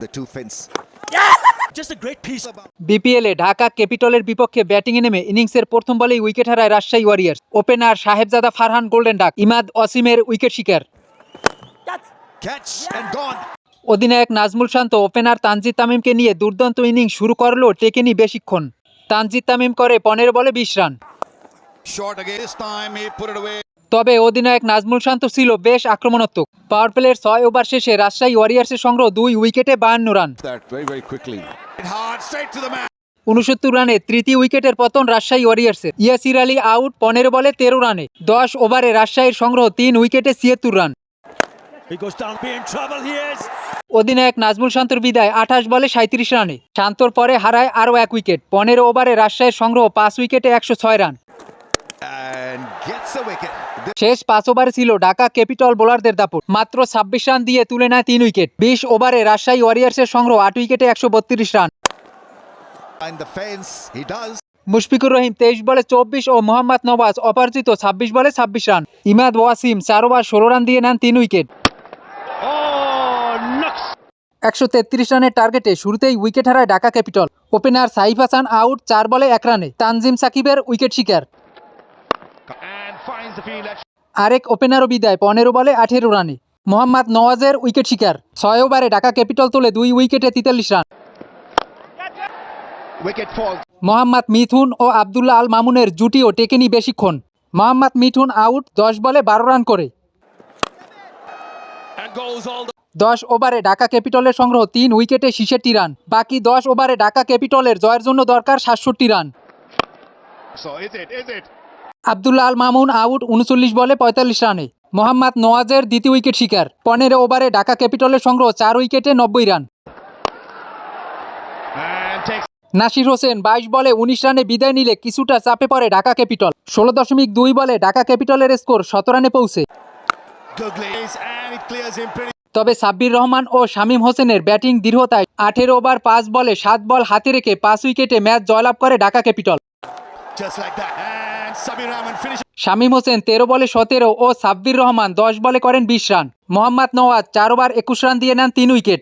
the two fence. Just a great piece. বিপিএলে ঢাকা ক্যাপিটালের বিপক্ষে ব্যাটিংয়ে নেমে ইনিংসের প্রথম বলেই উইকেট হারায় Rajshahi warriors. Opener Sahibzada Farhan golden duck, Imad ওয়াসিমের উইকেট শিকার। Catch and gone. অধিনায়ক নাজমুল শান্ত ওপেনার তানজিদ তামিমকে নিয়ে দুর্দান্ত ইনিংস শুরু করলেও টেকেনি বেশিক্ষণ। তানজিদ তামিম করে 15 বলে 20 run. Short again. This time he put it away. তবে অধিনায়ক নাজমুল শান্ত ছিল বেশ আক্রমণাত্মক। পাওয়ার প্লের 6 ওভার শেষে রাজশাহী ওয়ারিয়ার্সের সংগ্রহ 2 উইকেটে 52 run. That very quickly. Hard straight to the man. 69 রানে তৃতীয় উইকেটের পতন রাজশাহী ওয়ারিয়ার্সের। ইয়াসির আলী আউট 15 বলে 13 রানে। 10 ওভারে রাজশাহীর সংগ্রহ 3 উইকেটে 76 run. He goes down. Be in trouble. He is. অধিনায়ক নাজমুল শান্তর বিদায় 28 বলে 37 রানে। শান্তর পরে হারায় আরও 1 উইকেট। 15 ওভারে রাজশাহীর সংগ্রহ 5 উইকেটে 106 run. And gets a wicket. শেষ 5 ওভারে ছিল ঢাকা ক্যাপিটাল বোলারদের দাপট। মাত্র 26 রান দিয়ে তুলে নেয় 3 উইকেট। 20 ওভারে রাজশাহী ওয়ারিয়ার্সের সংগ্রহ 8 উইকেটে 132 run. And the fence. He does. Mushfiqur Rahim 23 বলে 24 ও মোহাম্মদ নওয়াজ অপরাজিত 26 বলে 26 run. Imad Wasim 4 over 16 run দিয়ে নেন 3 উইকেট। 133 রানের টার্গেটে শুরুতেই উইকেট হারায় Dhaka capital. Opener Saif Hasan out 4 বলে 1 রানে। তানজিম সাকিবের উইকেট শিকার। আরেক ওপেনারও বিদায় 15 বলে 18 রানে। মোহাম্মদ নওয়াজের উইকেট শিকার। 6 ওভারে ঢাকা ক্যাপিটাল তোলে 2 উইকেটে 43 রান। Wicket falls. মোহাম্মদ মিথুন ও আবদুল্লাহ আল মামুনের জুটিও টেকেনি বেশিক্ষণ। মোহাম্মদ মিঠুন আউট 10 বলে 12 রান করে। And goes all the. 10 ওভারে ঢাকা ক্যাপিটালের সংগ্রহ 3 উইকেটে 66 রান। বাকি 10 ওভারে ঢাকা ক্যাপিটালের জয়ের জন্য দরকার 67 run. So is it? Abdullah Al Mamun out 39 বলে 45 রানে। মোহাম্মদ নওয়াজের দ্বিতীয় উইকেট শিকার। 15 ওভারে ঢাকা ক্যাপিটালের সংগ্রহ 4 উইকেটে 90 run. And takes. Nasir Hossain 22 বলে 19 রানে বিদায় নিলে কিছুটা চাপে পড়ে ঢাকা ক্যাপিটাল। 16.2 বলে ঢাকা ক্যাপিটালের স্কোর 17 রানে পৌঁছে। Googly and it clears him pretty. তবে সাব্বির রহমান ও শামীম হোসেনের ব্যাটিং দৃঢ়তায় 18 ওভার 5 বলে 7 বল হাতে রেখে 5 উইকেটে ম্যাচ জয়লাভ করে Dhaka capital. Just like that. And Sabir Rahman finishes. Shamim Hossain 13 বলে 17 ও সাব্বির রহমান 10 বলে করেন 20 run. Mohammad Nawaz 4 over 21 run দিয়ে নেন 3 উইকেট।